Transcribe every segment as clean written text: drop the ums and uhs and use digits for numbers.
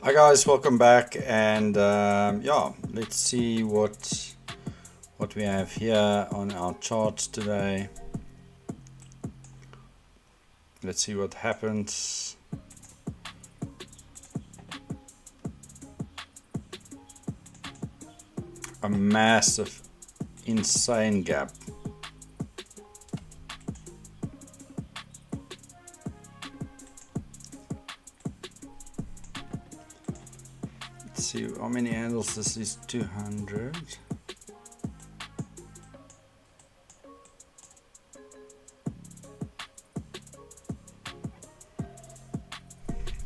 Hi guys, welcome back, and yeah, let's see what we have here on our charts today. Let's see what happens. A massive, insane gap. Let's see how many handles this is. 200.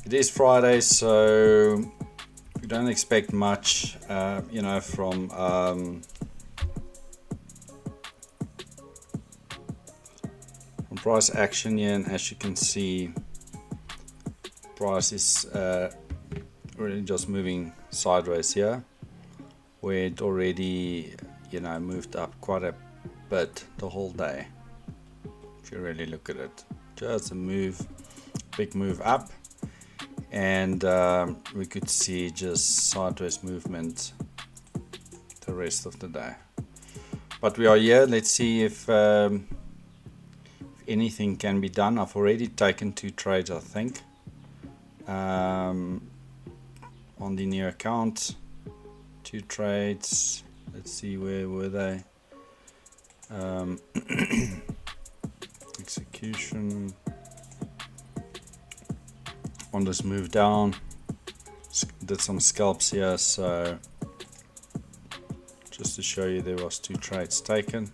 It is Friday, so we don't expect much, from price action here. And as you can see, price is really just moving sideways here, where it already moved up quite a bit the whole day. If you really look at it, just a big move up, and we could see just sideways movement the rest of the day. But we are here. Let's see if anything can be done. I've already taken 2 trades, I think, on the new account. 2 trades. Let's see, where were they? Execution on this move down. Did some scalps here, so just to show you, there was 2 trades taken.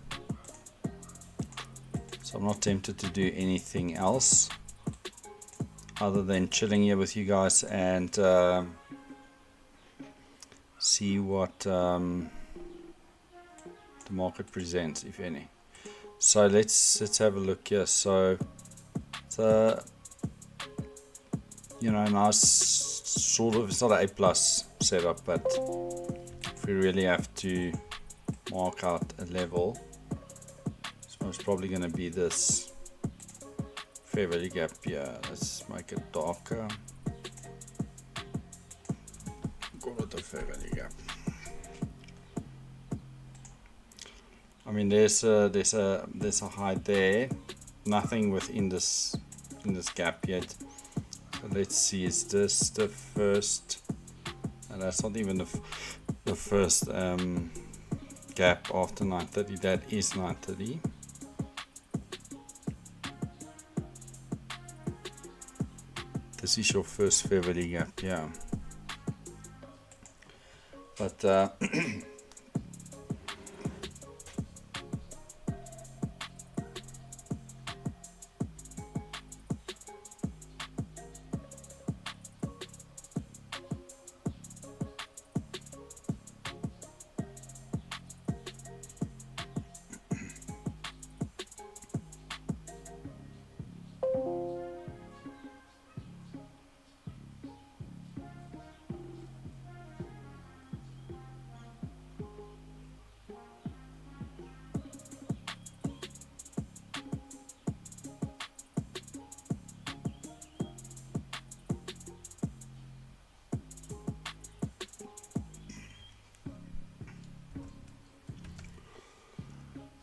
So I'm not tempted to do anything else other than chilling here with you guys and see what the market presents, if any. So let's have a look here. So it's a nice sort of, it's not an A+ setup, but if we really have to mark out a level, it's most probably going to be this fair value gap here. Let's make it darker. Call it a fair value gap. I mean, there's a high there. Nothing within this gap yet. So let's see. Is this the first? And that's not even the first gap after 9:30. That is 9:30. This is your first fair value gap, yeah. But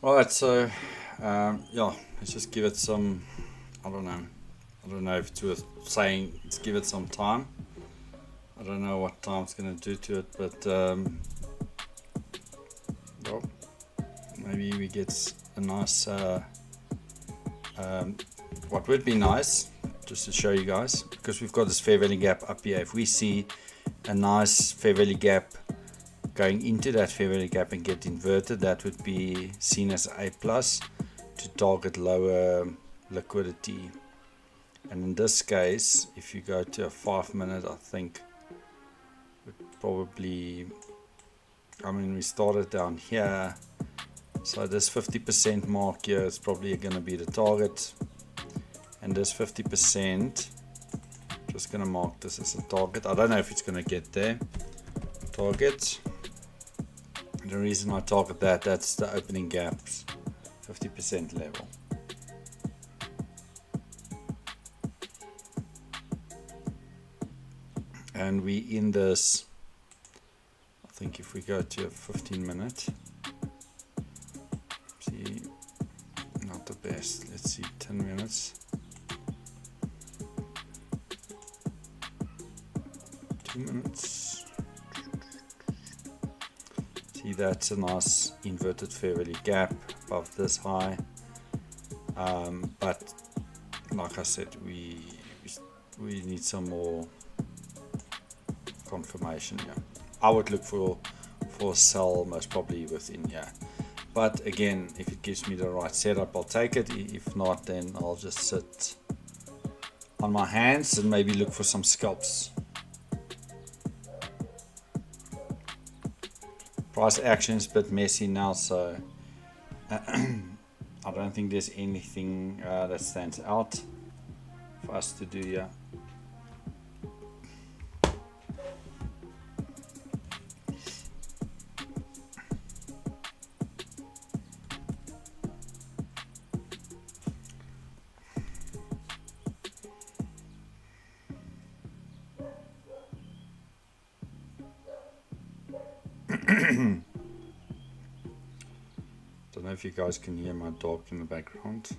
Alright, so yeah, let's just give it some, I don't know if it's worth saying, let's give it some time. I don't know what time it's going to do to it, but well, maybe we get a nice, what would be nice, just to show you guys, because we've got this fair value gap up here. If we see a nice fair value gap going into that fair value gap and get inverted, that would be seen as A+ to target lower liquidity. And in this case, if you go to a 5-minute, I think probably, I mean, we started down here, so this 50% mark here is probably going to be the target, and this 50%, just going to mark this as a target. I don't know if it's going to get there. Target. The reason I target that's the opening gaps, 50% level. and we in this, I think if we go to a 15-minute, see, not the best, let's see, 10 minutes, 2 minutes, see that's a nice inverted fair value gap above this high, but like I said, we need some more confirmation here. I would look for a sell most probably within here, but again, if it gives me the right setup, I'll take it. If not, then I'll just sit on my hands and maybe look for some scalps. Price action is a bit messy now, so I don't think there's anything that stands out for us to do here. Don't know if you guys can hear my dog in the background.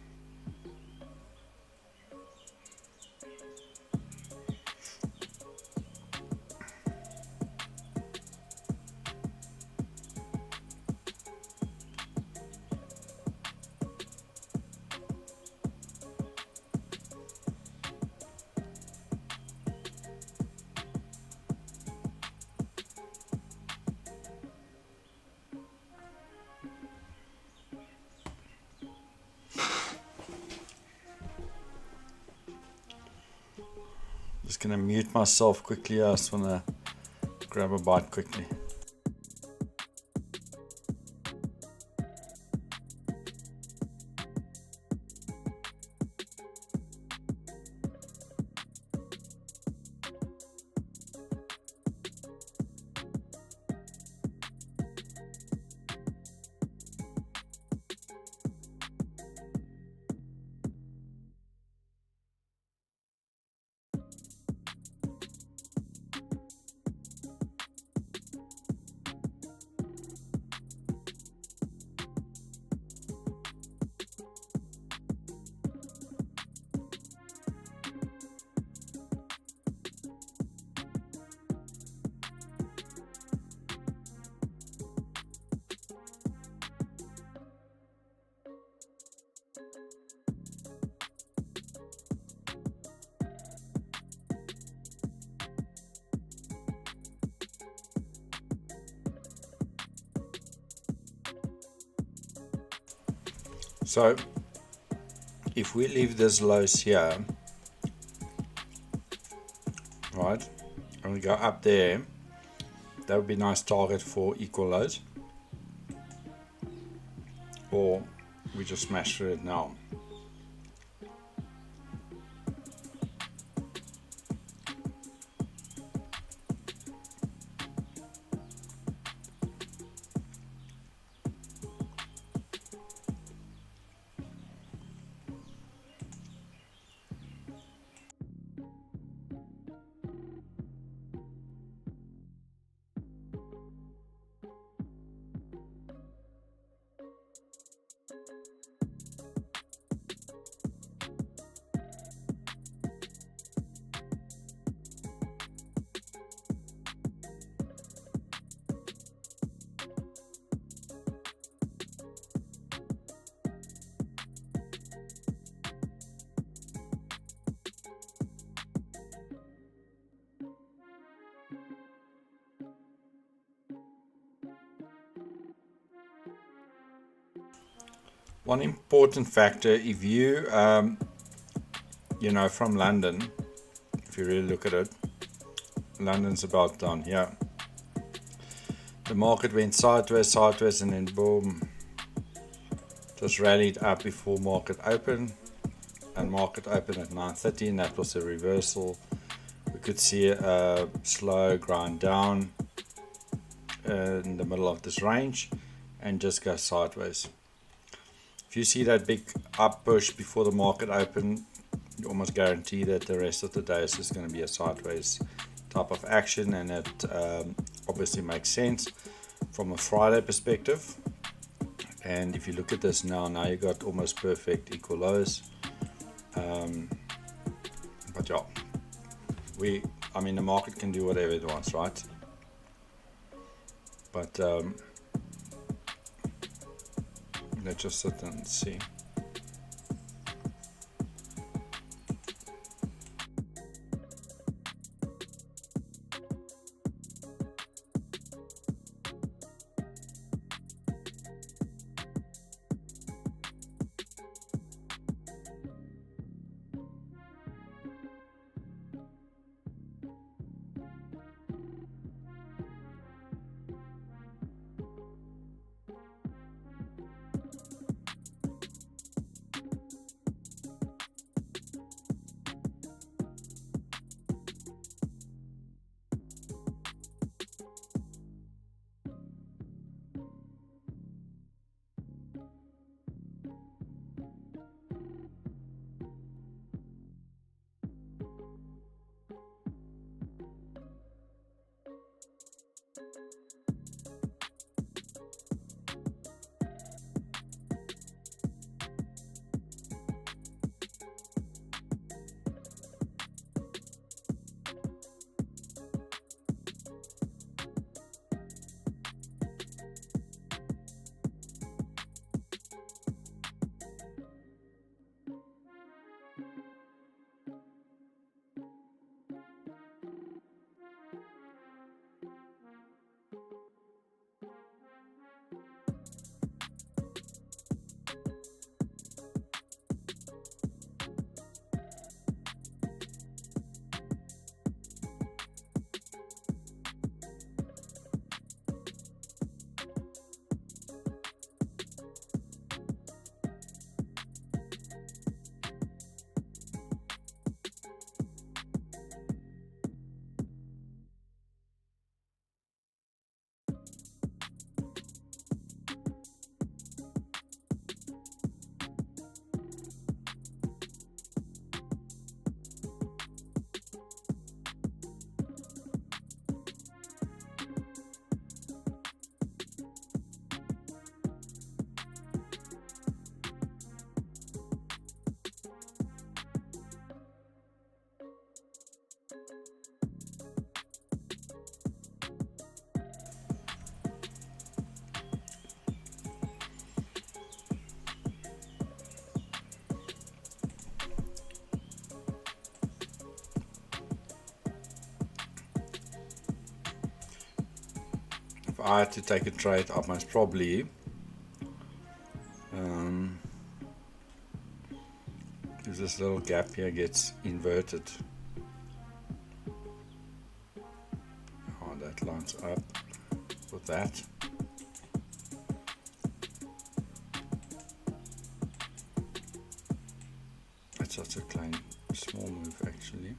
Just gonna mute myself quickly. I just wanna grab a bite quickly. So if we leave this lows here, right, and we go up there, that would be a nice target for equal lows, or we just smash through it now. One important factor, if you, you know, from London, if you really look at it, London's about down here. The market went sideways, and then boom, just rallied up before market open, and market opened at 9:30, and that was a reversal. We could see a slow grind down in the middle of this range and just go sideways. If you see that big up push before the market open, you almost guarantee that the rest of the day is just going to be a sideways type of action, and it obviously makes sense from a Friday perspective. And if you look at this now you got almost perfect equal lows. But yeah, I mean the market can do whatever it wants, right? But let's just sit and see. If I had to take a trade, I must probably if this little gap here gets inverted. Oh, that lines up with that. That's such a small move actually.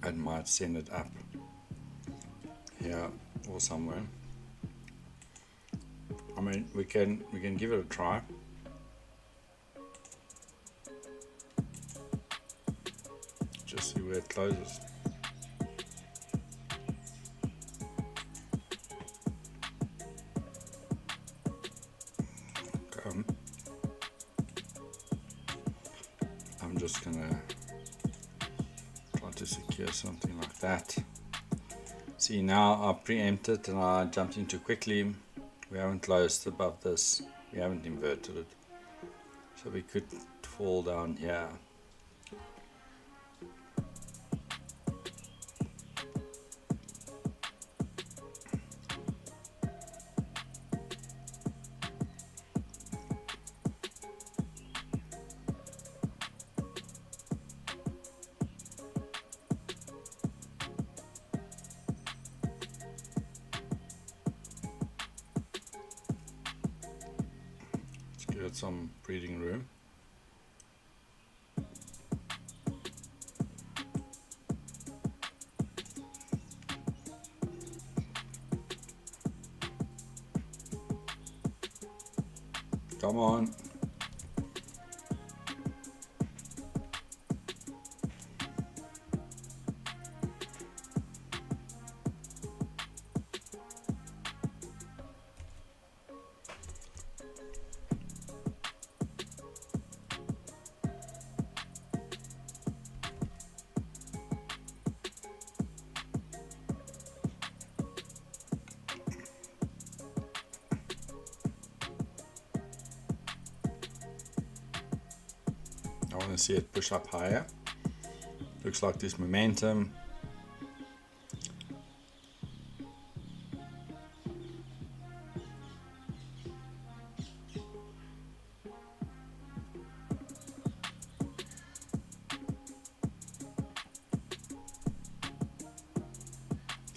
I might send it up here or somewhere. I mean, we can give it a try. Just see where it closes. I'm just gonna try to secure something like that. See, now I preempted and I jumped into quickly. We haven't closed above this, we haven't inverted it, so we could fall down here. Give it some breathing room. Come on. want to see it push up higher. Looks like this momentum.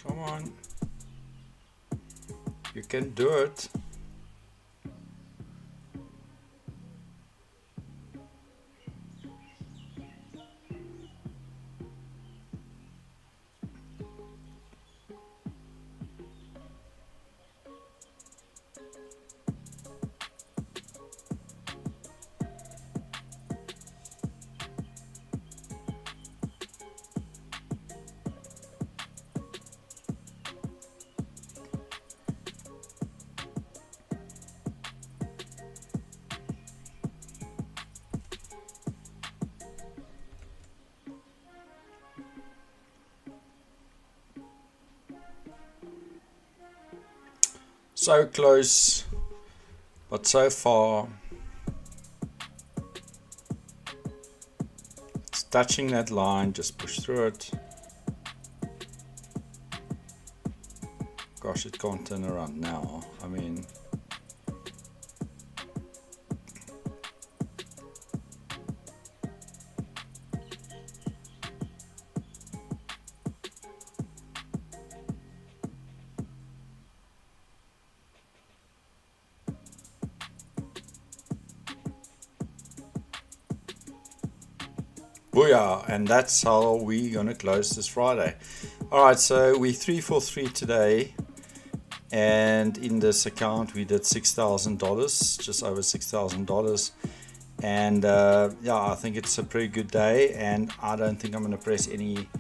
Come on. You can do it. So close, but so far. It's touching that line, just push through it. Gosh, it can't turn around now. I mean, booyah, and that's how we're gonna close this Friday. All right, so we 3 for 3 today, and in this account we did $6,000, just over $6,000, and yeah, I think it's a pretty good day, and I don't think I'm gonna press any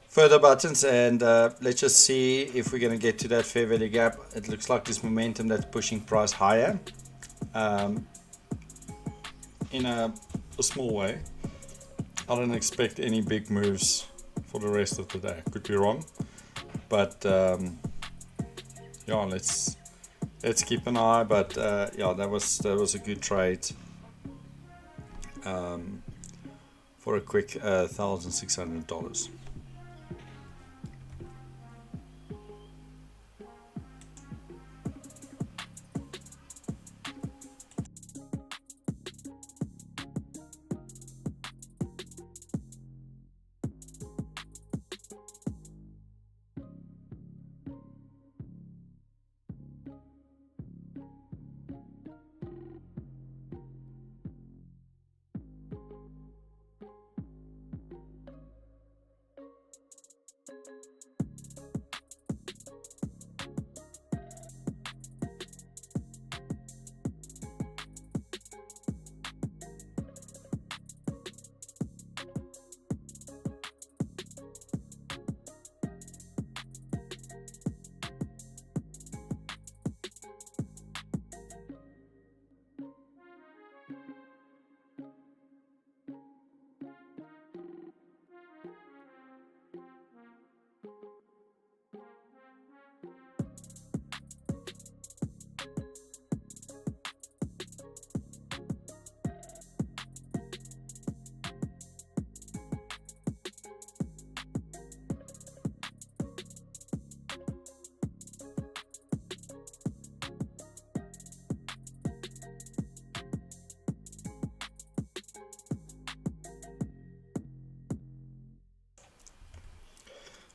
further buttons, and let's just see if we're gonna get to that fair value gap. It looks like this momentum that's pushing price higher in a small way. I don't expect any big moves for the rest of the day. Could be wrong, but yeah, let's keep an eye. But yeah, that was a good trade for a quick $1,600.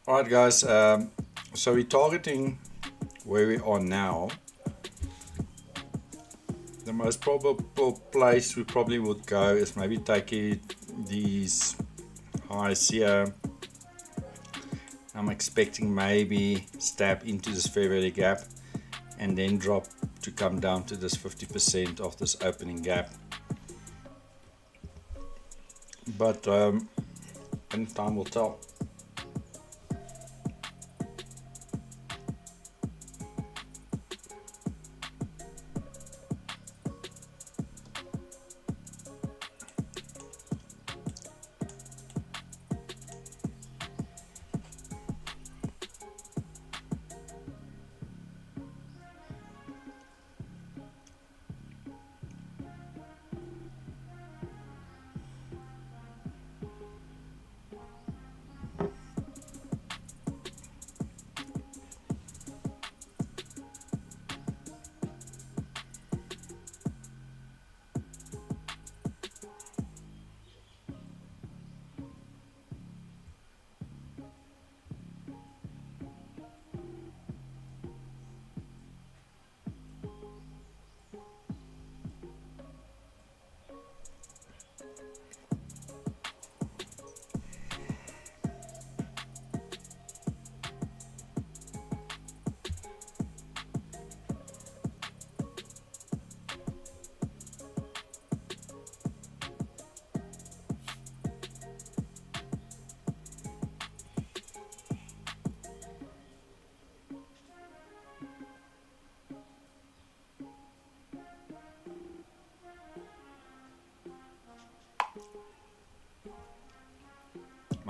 Alright guys, so we're targeting where we are now. The most probable place we probably would go is maybe take these highs here. I'm expecting maybe stab into this fair value gap and then drop to come down to this 50% of this opening gap. But and time will tell.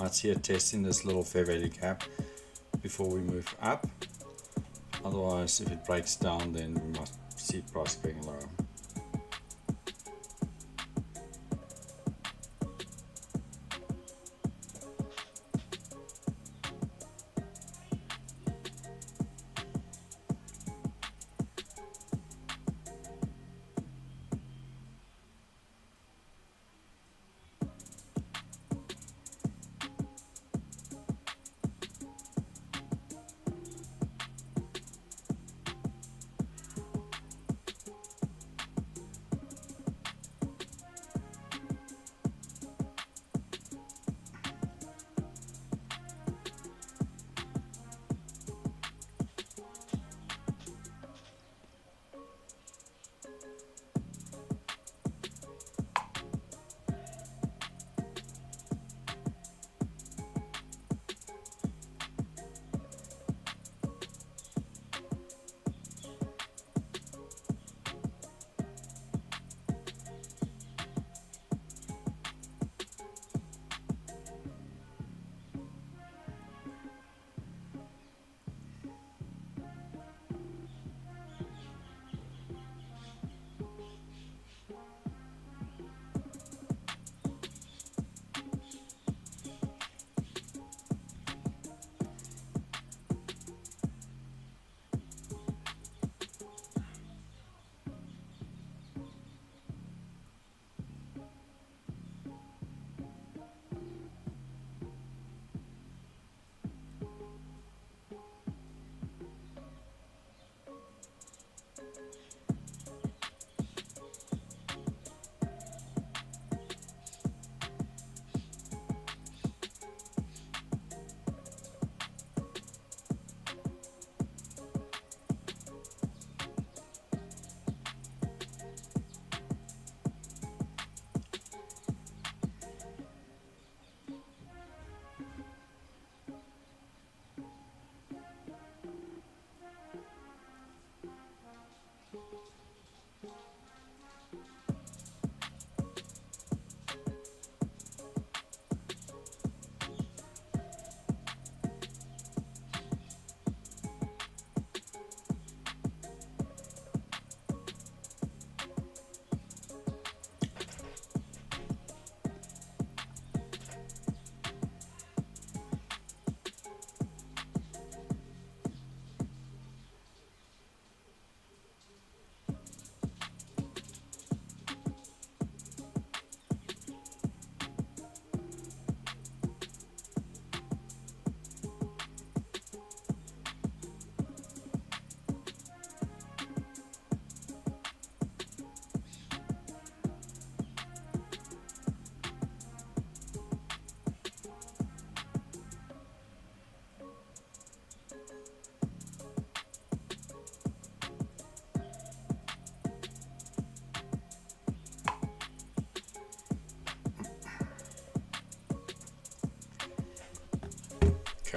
it's here testing this little fair value gap before we move up. Otherwise, if it breaks down, then we must see price going lower.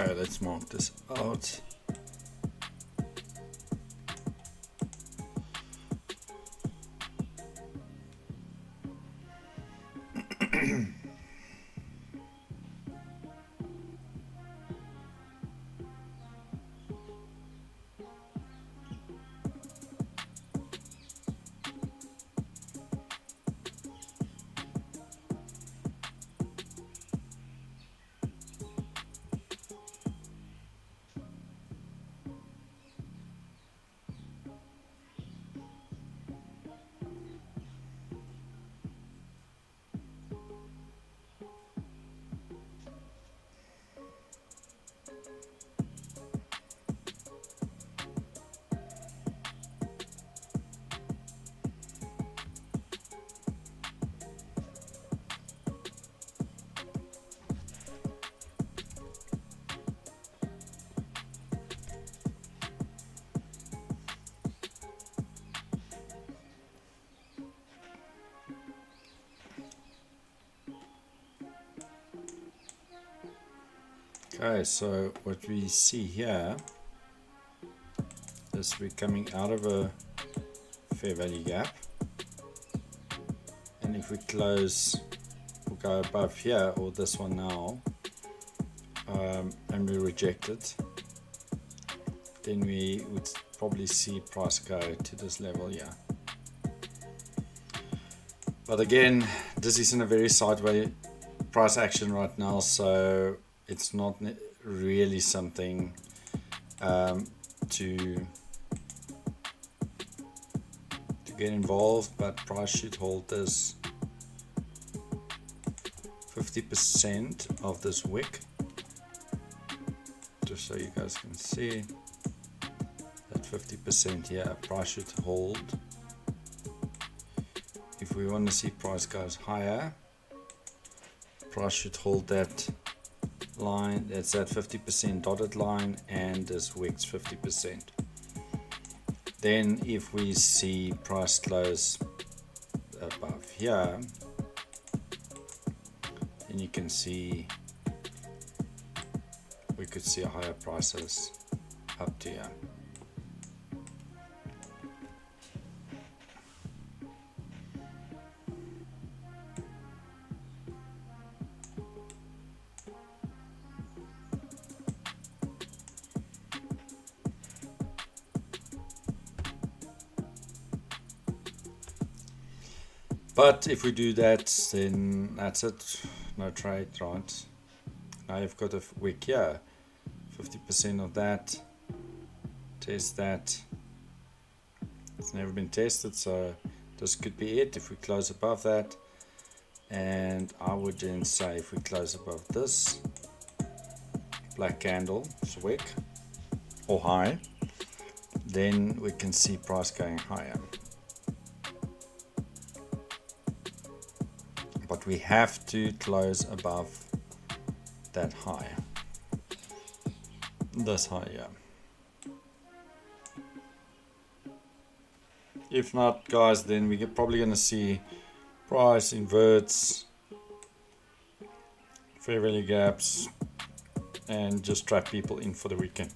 Okay, let's mark this out. Okay, so what we see here is we're coming out of a fair value gap, and if we close, we'll go above here, or this one now, and we reject it, then we would probably see price go to this level here. But again, this is in a very sideways price action right now, so it's not really something to get involved, but price should hold this 50% of this wick, just so you guys can see that 50% here. Price should hold. If we want to see price goes higher, price should hold that line. That's that 50% dotted line, and this wick's 50%. Then if we see price close above here, then you can see we could see a higher prices up to here. But if we do that, then that's it. No trade, right? Now you've got a wick here. 50% of that. Test that. It's never been tested, so this could be it if we close above that. And I would then say if we close above this black candle, it's wick or high, then we can see price going higher. But we have to close above that high, this high here. If not, guys, then we're probably going to see price inverts, fair value gaps, and just trap people in for the weekend.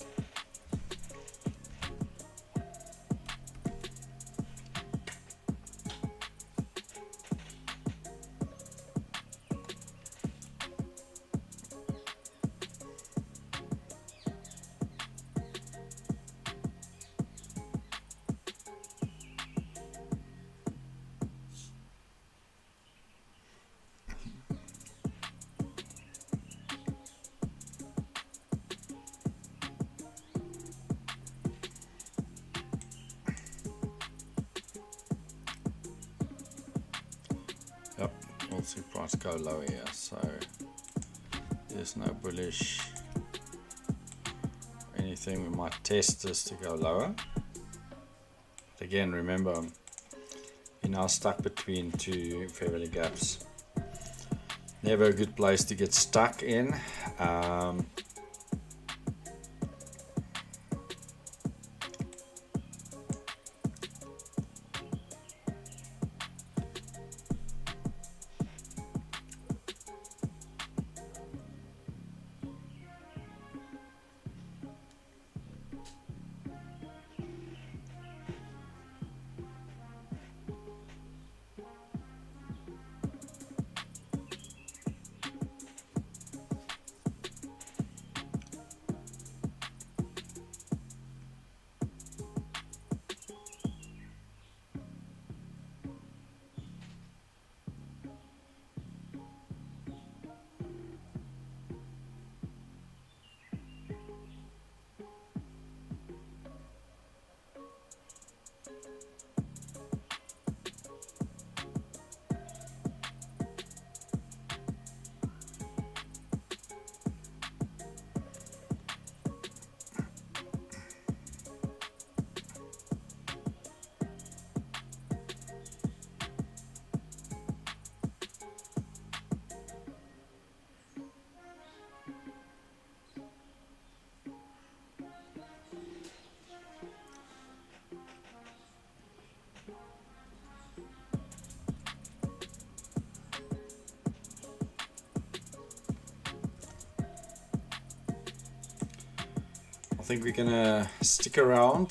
Yep, we'll see price go lower here, so there's no bullish anything. We might test this to go lower. But again, remember, you're now stuck between two fair value gaps. Never a good place to get stuck in. I think we're gonna stick around.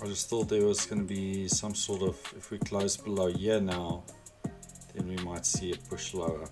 I just thought there was gonna be some sort of, if we close below here now, then we might see a push lower.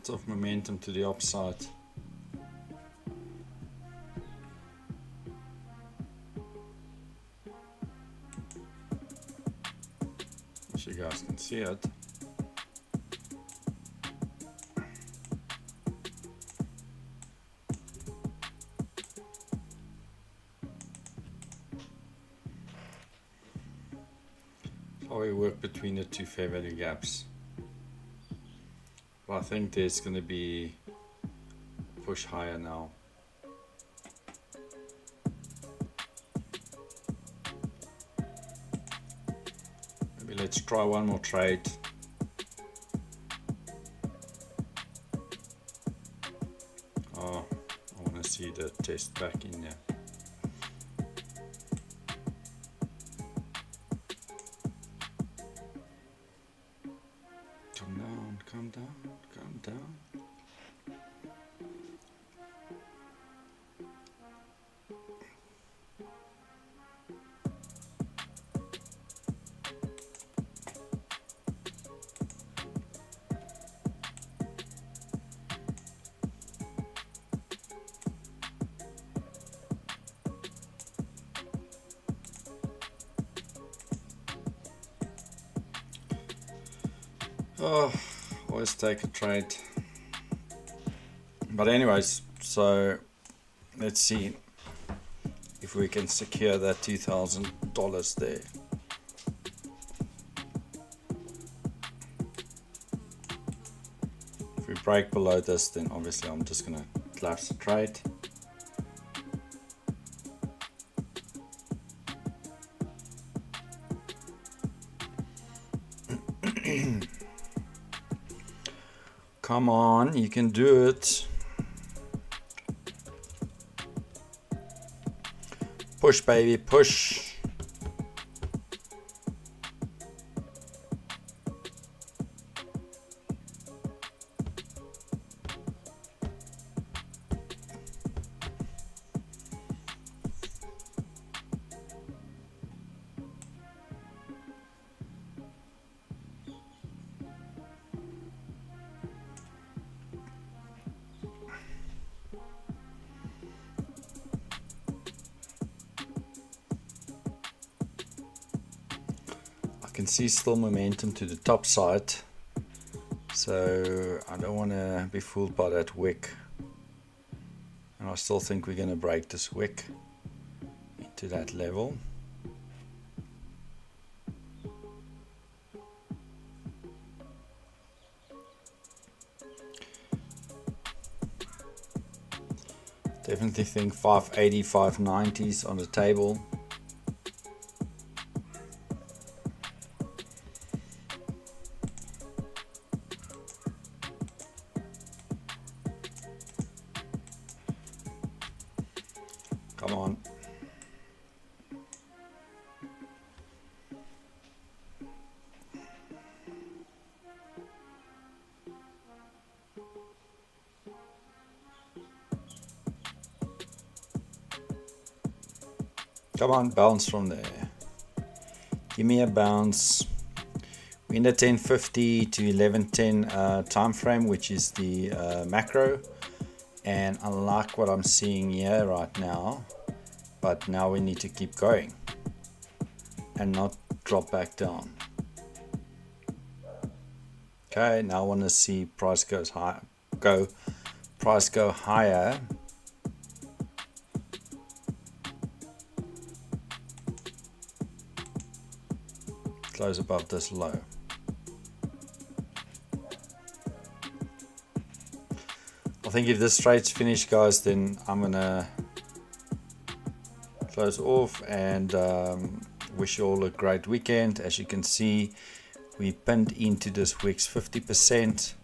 Lots of momentum to the upside. As you guys can see it. So we work between the two fair value gaps. But I think there's going to be a push higher now. Maybe let's try one more trade. Oh, I want to see the test back in there. Come down, come down, come down. Oh, always take a trade. But anyways, so let's see if we can secure that $2,000 there. If we break below this, then obviously I'm just gonna collapse the trade. Come on, you can do it. Push, baby, push. Can see still momentum to the top side, so I don't want to be fooled by that wick, and I still think we're going to break this wick into that level. Definitely think 580, 590s on the table. Come on. Come on, bounce from there. Give me a bounce. We're in the 1050 to 1110 time frame, which is the macro. And I like what I'm seeing here right now, but now we need to keep going and not drop back down. Okay, now I want to see price goes high, price go higher. Close above this low. I think if this trade's finished, guys, then I'm gonna close off and wish you all a great weekend. As you can see, we pinned into this wicks 50%.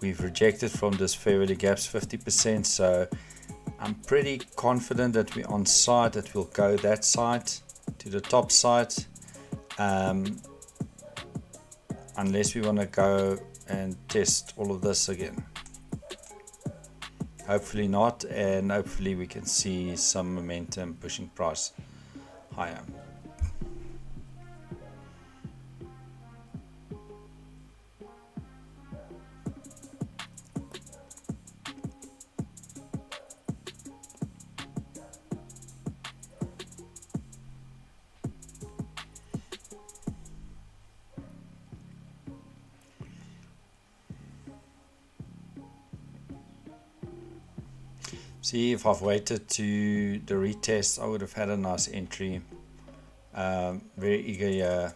We've rejected from this fair value gaps 50%. So I'm pretty confident that we're on side, that we'll go that side to the top side. Unless we want to go and test all of this again. Hopefully not, and hopefully we can see some momentum pushing price higher. See, if I've waited to the retest, I would have had a nice entry. Very eager here,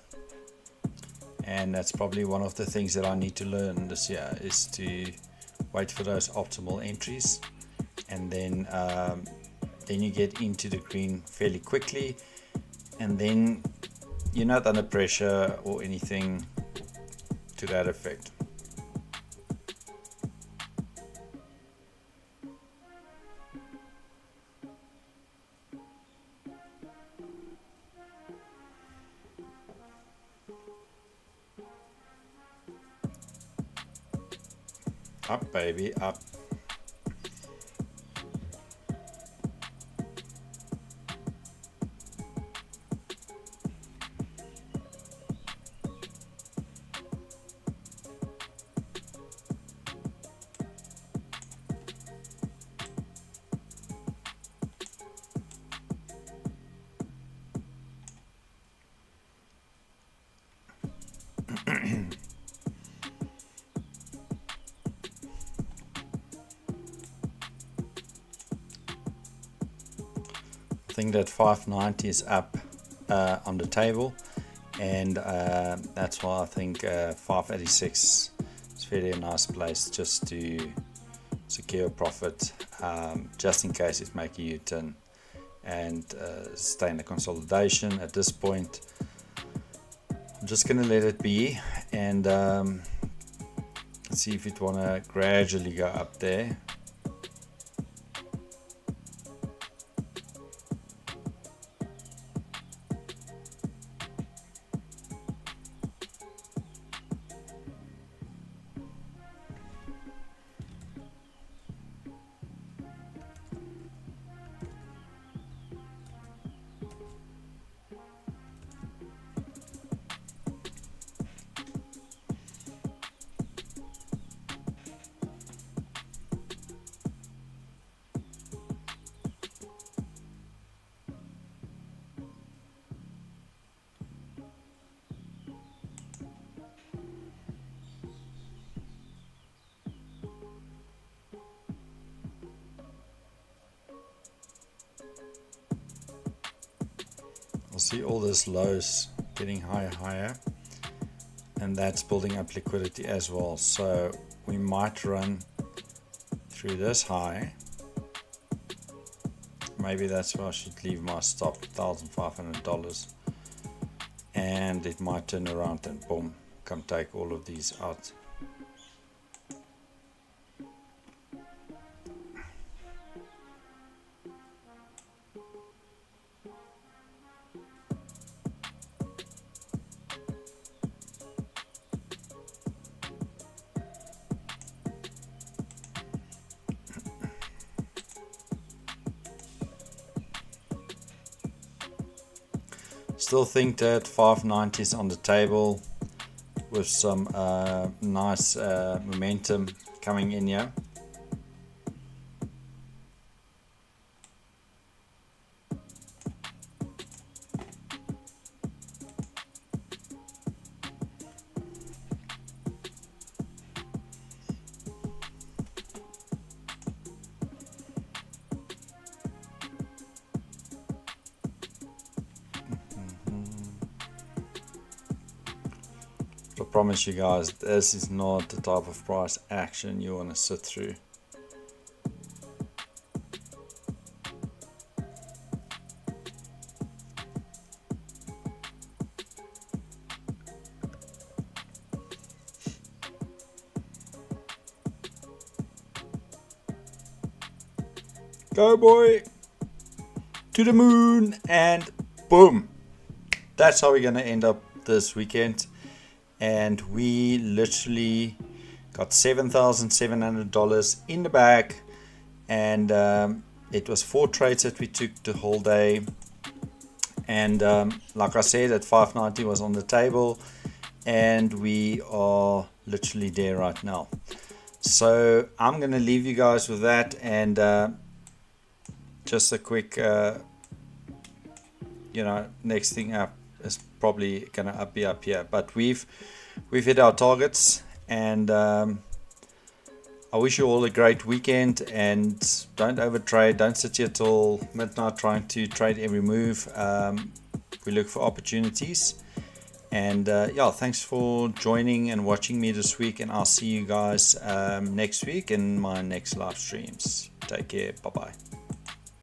and that's probably one of the things that I need to learn this year, is to wait for those optimal entries, and then you get into the green fairly quickly, and then you're not under pressure or anything to that effect. Up, baby, up. I think that 590 is up on the table, and that's why I think 586 is really a nice place just to secure profit, just in case it makes a U-turn and stay in the consolidation. At this point, I'm just going to let it be, and see if it want to gradually go up there. See all this lows getting higher, and that's building up liquidity as well, so we might run through this high. Maybe that's where I should leave my stop, $1,500, and it might turn around and boom, come take all of these out. Still think that 590 is on the table with some nice momentum coming in here. I promise you guys, this is not the type of price action you want to sit through. Go boy, to the moon, and boom. That's how we're going to end up this weekend. And we literally got $7,700 in the bag, and it was 4 trades that we took the whole day, and like I said, at 590 was on the table, and we are literally there right now. So I'm gonna leave you guys with that, and just a quick next thing up is probably gonna be up here, but we've hit our targets, and I wish you all a great weekend, and don't overtrade. Don't sit here till midnight trying to trade every move. We look for opportunities. And yeah, thanks for joining and watching me this week, and I'll see you guys next week in my next live streams. Take care. Bye bye.